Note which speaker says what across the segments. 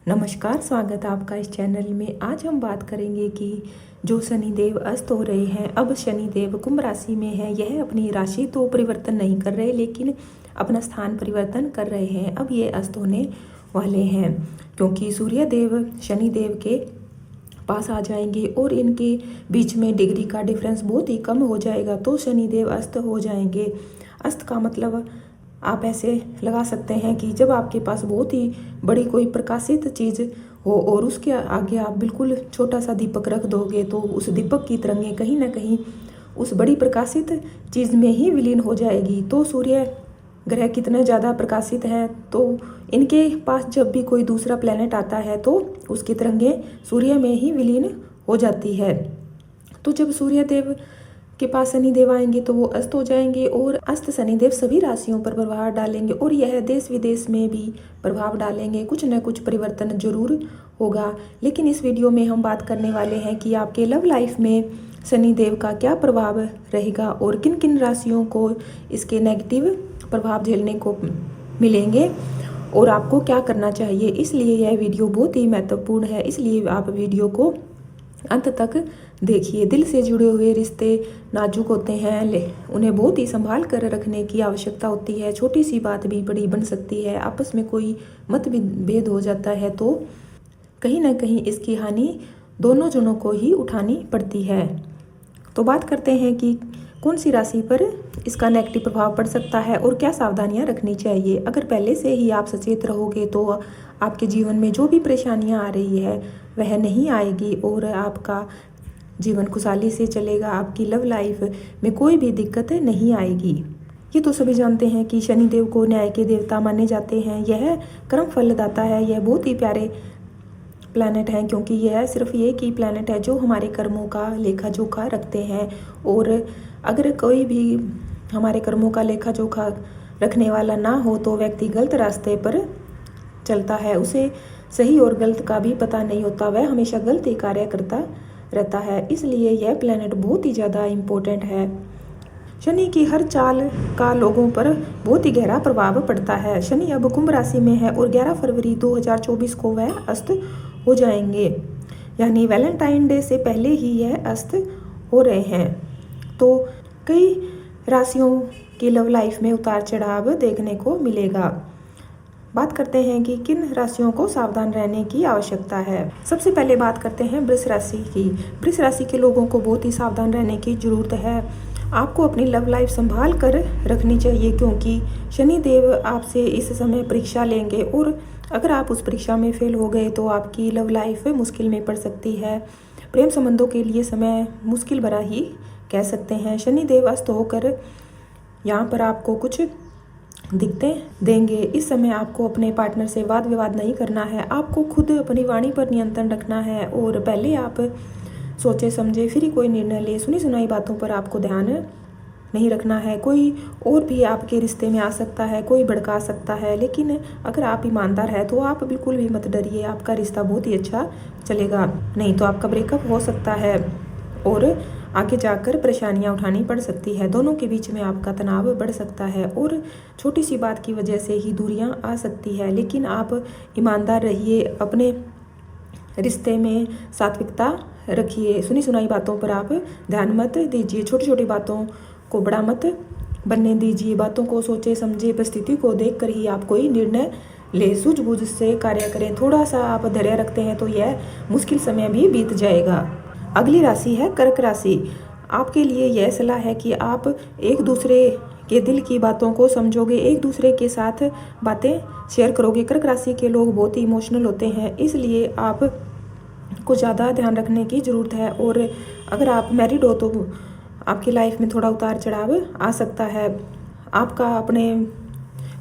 Speaker 1: नमस्कार, स्वागत है आपका इस चैनल में। आज हम बात करेंगे कि जो शनिदेव अस्त हो रहे हैं, अब शनिदेव कुंभ राशि में है। यह अपनी राशि तो परिवर्तन नहीं कर रहे, लेकिन अपना स्थान परिवर्तन कर रहे हैं। अब ये अस्त होने वाले हैं क्योंकि सूर्यदेव शनिदेव के पास आ जाएंगे और इनके बीच में डिग्री का डिफरेंस बहुत ही कम हो जाएगा, तो शनिदेव अस्त हो जाएंगे। अस्त का मतलब आप ऐसे लगा सकते हैं कि जब आपके पास बहुत ही बड़ी कोई प्रकाशित चीज़ हो और उसके आगे आप बिल्कुल छोटा सा दीपक रख दोगे, तो उस दीपक की तरंगें कहीं ना कहीं उस बड़ी प्रकाशित चीज़ में ही विलीन हो जाएगी। तो सूर्य ग्रह कितने ज़्यादा प्रकाशित है, तो इनके पास जब भी कोई दूसरा प्लेनेट आता है तो उसकी तरंगें सूर्य में ही विलीन हो जाती है। तो जब सूर्यदेव के पास शनिदेव आएंगे तो वो अस्त हो जाएंगे और अस्त शनिदेव सभी राशियों पर प्रभाव डालेंगे और यह देश विदेश में भी प्रभाव डालेंगे। कुछ न कुछ परिवर्तन जरूर होगा, लेकिन इस वीडियो में हम बात करने वाले हैं कि आपके लव लाइफ में शनिदेव का क्या प्रभाव रहेगा और किन किन राशियों को इसके नेगेटिव प्रभाव झेलने को मिलेंगे और आपको क्या करना चाहिए। इसलिए यह वीडियो बहुत ही महत्वपूर्ण है, इसलिए आप वीडियो को अंत तक देखिए। दिल से जुड़े हुए रिश्ते नाजुक होते हैं, उन्हें बहुत ही संभाल कर रखने की आवश्यकता होती है। छोटी सी बात भी बड़ी बन सकती है। आपस में कोई मतभेद हो जाता है तो कहीं ना कहीं इसकी हानि दोनों जनों को ही उठानी पड़ती है। तो बात करते हैं कि कौन सी राशि पर इसका नेगेटिव प्रभाव पड़ सकता है और क्या सावधानियां रखनी चाहिए। अगर पहले से ही आप सचेत रहोगे तो आपके जीवन में जो भी परेशानियां आ रही है वह नहीं आएगी और आपका जीवन खुशहाली से चलेगा। आपकी लव लाइफ में कोई भी दिक्कत नहीं आएगी। ये तो सभी जानते हैं कि शनिदेव को न्याय के देवता माने जाते हैं। यह कर्म फलदाता है। यह बहुत ही प्यारे प्लैनेट हैं क्योंकि यह सिर्फ एक ही प्लैनेट है जो हमारे कर्मों का लेखा जोखा रखते हैं। और अगर कोई भी हमारे कर्मों का लेखा जोखा रखने वाला ना हो तो व्यक्ति गलत रास्ते पर चलता है। उसे सही और गलत का भी पता नहीं होता, वह हमेशा गलत ही कार्य करता रहता है। इसलिए यह प्लैनेट बहुत ही ज़्यादा इम्पोर्टेंट है। शनि की हर चाल का लोगों पर बहुत ही गहरा प्रभाव पड़ता है। शनि अब कुंभ राशि में है और 11 फरवरी 2024 को वह अस्त हो जाएंगे, यानी वैलेंटाइन डे से पहले ही यह अस्त हो रहे हैं। तो कई राशियों की लव लाइफ में उतार चढ़ाव देखने को मिलेगा। बात करते हैं कि किन राशियों को सावधान रहने की आवश्यकता है। सबसे पहले बात करते हैं वृष राशि की। वृष राशि के लोगों को बहुत ही सावधान रहने की जरूरत है। आपको अपनी लव लाइफ संभाल कर रखनी चाहिए क्योंकि शनिदेव आपसे इस समय परीक्षा लेंगे और अगर आप उस परीक्षा में फेल हो गए तो आपकी लव लाइफ मुश्किल में पड़ सकती है। प्रेम संबंधों के लिए समय मुश्किल भरा ही कह सकते हैं। शनिदेव अस्त होकर यहाँ पर आपको कुछ दिक्कतें देंगे। इस समय आपको अपने पार्टनर से वाद विवाद नहीं करना है। आपको खुद अपनी वाणी पर नियंत्रण रखना है और पहले आप सोचे समझे फिर ही कोई निर्णय ले। सुनी सुनाई बातों पर आपको ध्यान नहीं रखना है। कोई और भी आपके रिश्ते में आ सकता है, कोई भड़का सकता है, लेकिन अगर आप ईमानदार है तो आप बिल्कुल भी मत डरिए। आपका रिश्ता बहुत ही अच्छा चलेगा, नहीं तो आपका ब्रेकअप हो सकता है और आगे जाकर परेशानियां उठानी पड़ सकती है। दोनों के बीच में आपका तनाव बढ़ सकता है और छोटी सी बात की वजह से ही दूरियां आ सकती है। लेकिन आप ईमानदार रहिए, अपने रिश्ते में सात्विकता रखिए। सुनी सुनाई बातों पर आप ध्यान मत दीजिए। छोटी छोटी बातों को बड़ा मत बनने दीजिए। बातों को सोचे समझे परिस्थिति को देख कर ही आप कोई निर्णय ले। सूझबूझ से कार्य करें। थोड़ा सा आप धैर्य रखते हैं तो यह मुश्किल समय भी बीत जाएगा। अगली राशि है कर्क राशि। आपके लिए यह सलाह है कि आप एक दूसरे के दिल की बातों को समझोगे, एक दूसरे के साथ बातें शेयर करोगे। कर्क राशि के लोग बहुत ही इमोशनल होते हैं, इसलिए आप को ज़्यादा ध्यान रखने की ज़रूरत है। और अगर आप मैरिड हो तो आपकी लाइफ में थोड़ा उतार चढ़ाव आ सकता है। आपका अपने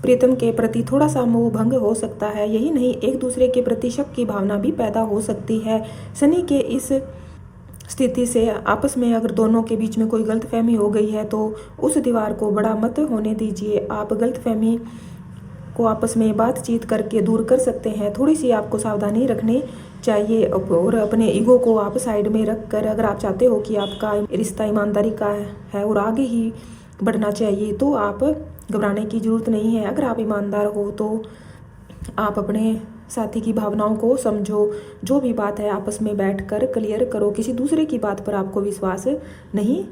Speaker 1: प्रीतम के प्रति थोड़ा सा मोह भंग हो सकता है। यही नहीं, एक दूसरे के प्रति शक की भावना भी पैदा हो सकती है। शनि के इस स्थिति से आपस में अगर दोनों के बीच में कोई गलतफहमी हो गई है तो उस दीवार को बड़ा मत होने दीजिए। आप गलतफहमी को आपस में बातचीत करके दूर कर सकते हैं। थोड़ी सी आपको सावधानी रखनी चाहिए और अपने ईगो को आप साइड में रख कर अगर आप चाहते हो कि आपका रिश्ता ईमानदारी का है और आगे ही बढ़ना चाहिए तो आप घबराने की ज़रूरत नहीं है। अगर आप ईमानदार हो तो आप अपने साथी की भावनाओं को समझो। जो भी बात है आपस में बैठकर क्लियर करो। किसी दूसरे की बात पर आपको विश्वास नहीं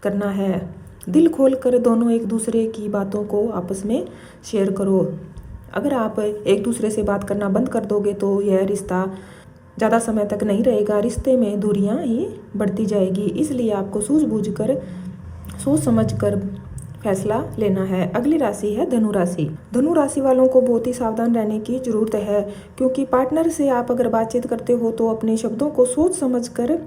Speaker 1: करना है। दिल खोल कर दोनों एक दूसरे की बातों को आपस में शेयर करो। अगर आप एक दूसरे से बात करना बंद कर दोगे तो यह रिश्ता ज़्यादा समय तक नहीं रहेगा, रिश्ते में दूरियां ही बढ़ती जाएगी। इसलिए आपको सूझबूझ कर सोच समझ कर फैसला लेना है। अगली राशि है धनु राशि। धनु राशि वालों को बहुत ही सावधान रहने की जरूरत है, क्योंकि पार्टनर से आप अगर बातचीत करते हो तो अपने शब्दों को सोच समझ कर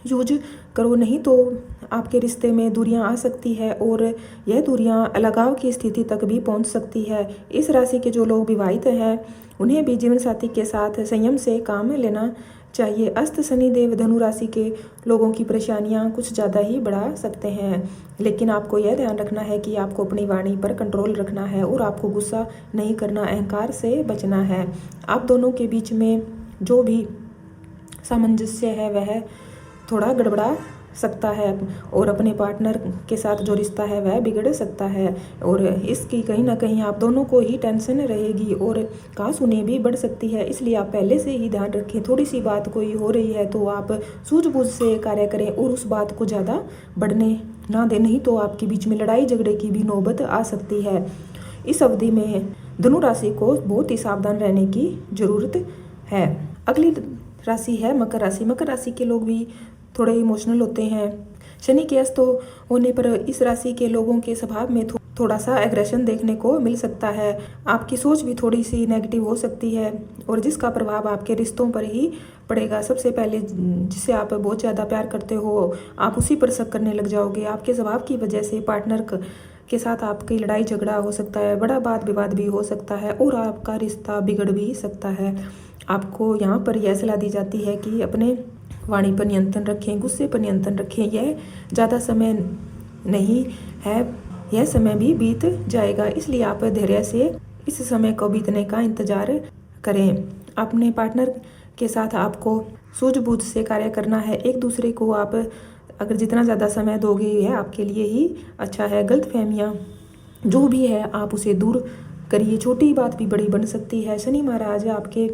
Speaker 1: यूज करो, नहीं तो आपके रिश्ते में दूरियां आ सकती है और यह दूरियां अलगाव की स्थिति तक भी पहुंच सकती है। इस राशि के जो लोग विवाहित हैं उन्हें भी जीवन साथी के साथ संयम से काम लेना चाहिए। अस्त शनिदेव धनु राशि के लोगों की परेशानियां कुछ ज़्यादा ही बढ़ा सकते हैं, लेकिन आपको यह ध्यान रखना है कि आपको अपनी वाणी पर कंट्रोल रखना है और आपको गुस्सा नहीं करना, अहंकार से बचना है। आप दोनों के बीच में जो भी सामंजस्य है वह थोड़ा गड़बड़ा सकता है और अपने पार्टनर के साथ जो रिश्ता है वह बिगड़ सकता है, और इसकी कहीं ना कहीं आप दोनों को ही टेंशन रहेगी और कहा-सुनी भी बढ़ सकती है। इसलिए आप पहले से ही ध्यान रखें। थोड़ी सी बात कोई हो रही है तो आप सूझबूझ से कार्य करें और उस बात को ज़्यादा बढ़ने ना दें, नहीं तो आपके बीच में लड़ाई झगड़े की भी नौबत आ सकती है। इस अवधि में धनु राशि को बहुत ही सावधान रहने की जरूरत है। अगली राशि है मकर राशि। मकर राशि के लोग भी थोड़े इमोशनल होते हैं। शनि के अस्त होने पर इस राशि के लोगों के स्वभाव में थोड़ा सा एग्रेशन देखने को मिल सकता है। आपकी सोच भी थोड़ी सी नेगेटिव हो सकती है और जिसका प्रभाव आपके रिश्तों पर ही पड़ेगा। सबसे पहले जिसे आप बहुत ज़्यादा प्यार करते हो आप उसी पर शक करने लग जाओगे। आपके स्वभाव की वजह से पार्टनर के साथ आपकी लड़ाई झगड़ा हो सकता है, बड़ा वाद विवाद भी हो सकता है और आपका रिश्ता बिगड़ भी सकता है। आपको यहाँ पर यह सलाह दी जाती है कि अपने वाणी पर नियंत्रण रखें, गुस्से पर नियंत्रण रखें। यह ज़्यादा समय नहीं है, यह समय भी बीत जाएगा, इसलिए आप धैर्य से इस समय को बीतने का इंतजार करें। अपने पार्टनर के साथ आपको सूझबूझ से कार्य करना है। एक दूसरे को आप अगर जितना ज़्यादा समय दोगे यह आपके लिए ही अच्छा है। गलतफहमियाँ जो भी है आप उसे दूर करिए। छोटी बात भी बड़ी बन सकती है। शनि महाराज आपके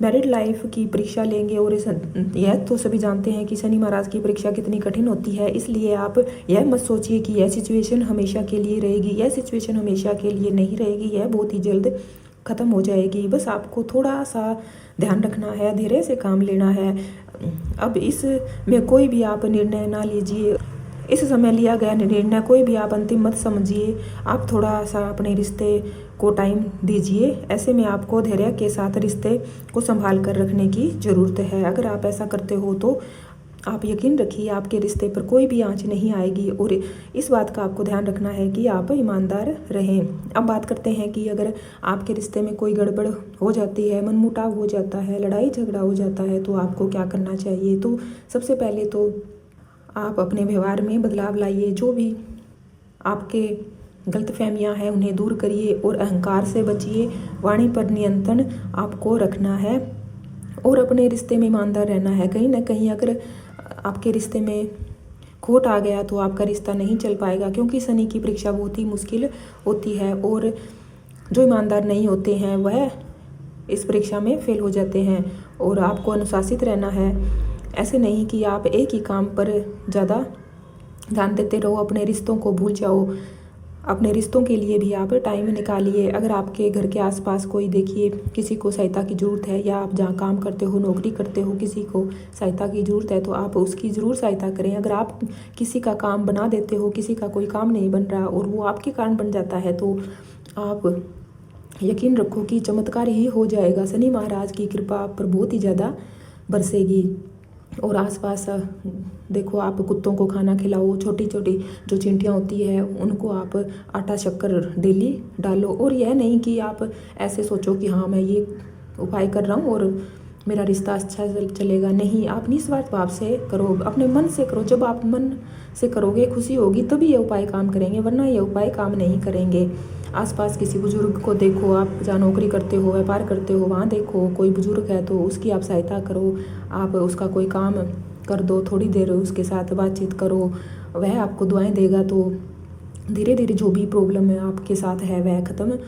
Speaker 1: मैरिड लाइफ की परीक्षा लेंगे और यह तो सभी जानते हैं कि शनि महाराज की परीक्षा कितनी कठिन होती है। इसलिए आप यह मत सोचिए कि यह सिचुएशन हमेशा के लिए रहेगी। यह सिचुएशन हमेशा के लिए नहीं रहेगी, यह बहुत ही जल्द ख़त्म हो जाएगी। बस आपको थोड़ा सा ध्यान रखना है, धीरे से काम लेना है। अब इस में कोई भी आप निर्णय ना लीजिए। इस समय लिया गया निर्णय कोई भी आप अंतिम मत समझिए। आप थोड़ा सा अपने रिश्ते को टाइम दीजिए। ऐसे में आपको धैर्य के साथ रिश्ते को संभाल कर रखने की ज़रूरत है। अगर आप ऐसा करते हो तो आप यकीन रखिए आपके रिश्ते पर कोई भी आंच नहीं आएगी और इस बात का आपको ध्यान रखना है कि आप ईमानदार रहें। अब बात करते हैं कि अगर आपके रिश्ते में कोई गड़बड़ हो जाती है, मनमुटाव हो जाता है, लड़ाई झगड़ा हो जाता है तो आपको क्या करना चाहिए। तो सबसे पहले तो आप अपने व्यवहार में बदलाव लाइए। जो भी आपके गलतफहमियां हैं उन्हें दूर करिए और अहंकार से बचिए। वाणी पर नियंत्रण आपको रखना है और अपने रिश्ते में ईमानदार रहना है। कहीं ना कहीं अगर आपके रिश्ते में खोट आ गया तो आपका रिश्ता नहीं चल पाएगा, क्योंकि शनि की परीक्षा बहुत ही मुश्किल होती है और जो ईमानदार नहीं होते हैं वह इस परीक्षा में फेल हो जाते हैं। और आपको अनुशासित रहना है। ऐसे नहीं कि आप एक ही काम पर ज़्यादा ध्यान देते रहो, अपने रिश्तों को भूल जाओ। अपने रिश्तों के लिए भी आप टाइम निकालिए। अगर आपके घर के आसपास कोई देखिए किसी को सहायता की ज़रूरत है, या आप जहाँ काम करते हो, नौकरी करते हो, किसी को सहायता की ज़रूरत है तो आप उसकी ज़रूर सहायता करें। अगर आप किसी का काम बना देते हो, किसी का कोई काम नहीं बन रहा और वो आपके कारण बन जाता है तो आप यकीन रखो कि चमत्कार ही हो जाएगा। शनि महाराज की कृपा आप पर बहुत ही ज़्यादा बरसेगी। और आसपास देखो आप कुत्तों को खाना खिलाओ, छोटी छोटी जो चींटियाँ होती है उनको आप आटा शक्कर डेली डालो। और यह नहीं कि आप ऐसे सोचो कि हाँ मैं ये उपाय कर रहा हूँ और मेरा रिश्ता अच्छा चलेगा। नहीं, आप निस्वार्थ भाव से करो, अपने मन से करो। जब आप मन से करोगे, खुशी होगी, तभी ये उपाय काम करेंगे, वरना ये उपाय काम नहीं करेंगे। आसपास किसी बुजुर्ग को देखो, आप जहाँ नौकरी करते हो, व्यापार करते हो, वहाँ देखो कोई बुजुर्ग है तो उसकी आप सहायता करो। आप उसका कोई काम कर दो, थोड़ी देर उसके साथ बातचीत करो, वह आपको दुआएं देगा तो धीरे धीरे जो भी प्रॉब्लम है आपके साथ है वह ख़त्म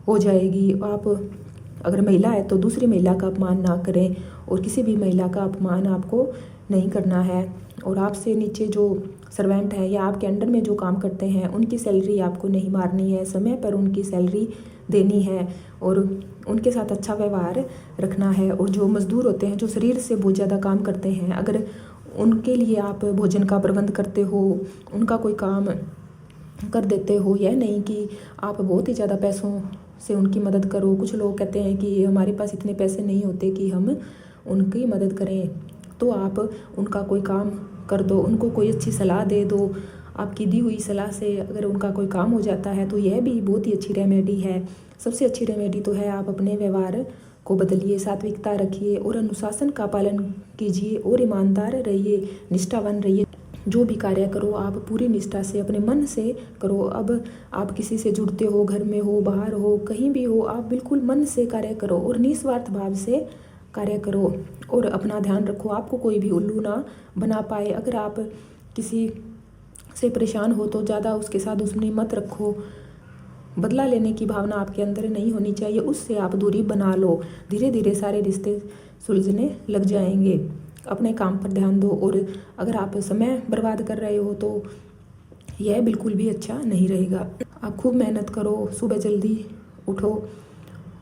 Speaker 1: हो जाएगी। आप अगर महिला है तो दूसरी महिला का अपमान ना करें, और किसी भी महिला का अपमान आपको नहीं करना है। और आपसे नीचे जो सर्वेंट है या आपके अंडर में जो काम करते हैं उनकी सैलरी आपको नहीं मारनी है, समय पर उनकी सैलरी देनी है और उनके साथ अच्छा व्यवहार रखना है। और जो मजदूर होते हैं, जो शरीर से बहुत ज़्यादा काम करते हैं, अगर उनके लिए आप भोजन का प्रबंध करते हो, उनका कोई काम कर देते हो, यह नहीं कि आप बहुत ही ज़्यादा पैसों से उनकी मदद करो। कुछ लोग कहते हैं कि हमारे पास इतने पैसे नहीं होते कि हम उनकी मदद करें, तो आप उनका कोई काम कर दो, उनको कोई अच्छी सलाह दे दो। आपकी दी हुई सलाह से अगर उनका कोई काम हो जाता है तो यह भी बहुत ही अच्छी रेमेडी है। सबसे अच्छी रेमेडी तो है आप अपने व्यवहार को बदलिए, सात्विकता रखिए और अनुशासन का पालन कीजिए और ईमानदार रहिए, निष्ठावान रहिए। जो भी कार्य करो आप पूरी निष्ठा से अपने मन से करो। अब आप किसी से जुड़ते हो, घर में हो, बाहर हो, कहीं भी हो, आप बिल्कुल मन से कार्य करो और निस्वार्थ भाव से कार्य करो। और अपना ध्यान रखो, आपको कोई भी उल्लू ना बना पाए। अगर आप किसी से परेशान हो तो ज़्यादा उसके साथ दुश्मनी मत रखो। बदला लेने की भावना आपके अंदर नहीं होनी चाहिए, उससे आप दूरी बना लो। धीरे धीरे सारे रिश्ते सुलझने लग जाएंगे। अपने काम पर ध्यान दो, और अगर आप समय बर्बाद कर रहे हो तो यह बिल्कुल भी अच्छा नहीं रहेगा। आप खूब मेहनत करो, सुबह जल्दी उठो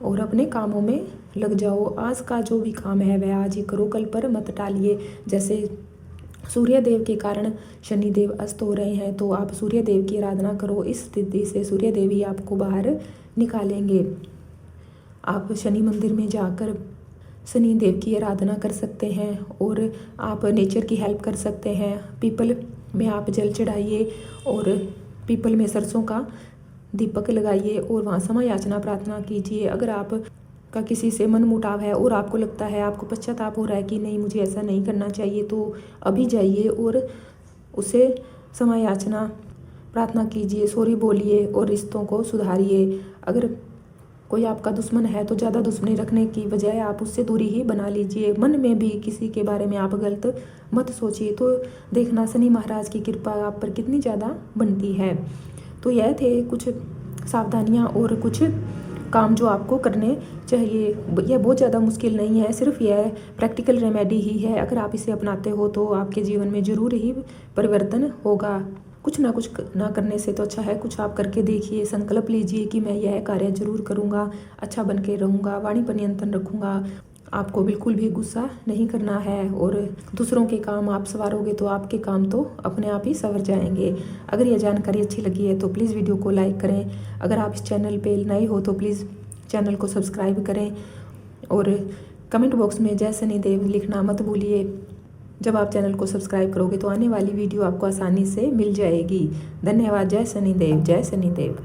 Speaker 1: और अपने कामों में लग जाओ। आज का जो भी काम है वह आज ही करो, कल पर मत टालिए। जैसे सूर्य देव के कारण शनि देव अस्त हो रहे हैं, तो आप सूर्य देव की आराधना करो। इस स्थिति से सूर्य देव ही आपको बाहर निकालेंगे। आप शनि मंदिर में जाकर शनि देव की आराधना कर सकते हैं और आप नेचर की हेल्प कर सकते हैं। पीपल में आप जल चढ़ाइए और पीपल में सरसों का दीपक लगाइए और वहाँ क्षमा याचना प्रार्थना कीजिए। अगर आप का किसी से मन मुटाव है और आपको लगता है, आपको पश्चाताप हो रहा है कि नहीं मुझे ऐसा नहीं करना चाहिए, तो अभी जाइए और उसे क्षमा याचना प्रार्थना कीजिए, सॉरी बोलिए और रिश्तों को सुधारिए। अगर कोई आपका दुश्मन है तो ज़्यादा दुश्मनी रखने की बजाय आप उससे दूरी ही बना लीजिए। मन में भी किसी के बारे में आप गलत मत सोचिए, तो देखना शनि महाराज की कृपा आप पर कितनी ज़्यादा बनती है। तो यह थे कुछ सावधानियाँ और कुछ काम जो आपको करने चाहिए। यह बहुत ज़्यादा मुश्किल नहीं है, सिर्फ यह प्रैक्टिकल रेमेडी ही है। अगर आप इसे अपनाते हो तो आपके जीवन में ज़रूर ही परिवर्तन होगा। कुछ ना करने से तो अच्छा है कुछ आप करके देखिए। संकल्प लीजिए कि मैं यह कार्य जरूर करूँगा, अच्छा बन के रहूँगा, वाणी पर नियंत्रण रखूँगा। आपको बिल्कुल भी गुस्सा नहीं करना है और दूसरों के काम आप संवारोगे तो आपके काम तो अपने आप ही संवर जाएंगे। अगर यह जानकारी अच्छी लगी है तो प्लीज़ वीडियो को लाइक करें। अगर आप इस चैनल पे नए हो तो प्लीज़ चैनल को सब्सक्राइब करें और कमेंट बॉक्स में जय शनिदेव लिखना मत भूलिए। जब आप चैनल को सब्सक्राइब करोगे तो आने वाली वीडियो आपको आसानी से मिल जाएगी। धन्यवाद। जय शनिदेव, जय शनिदेव।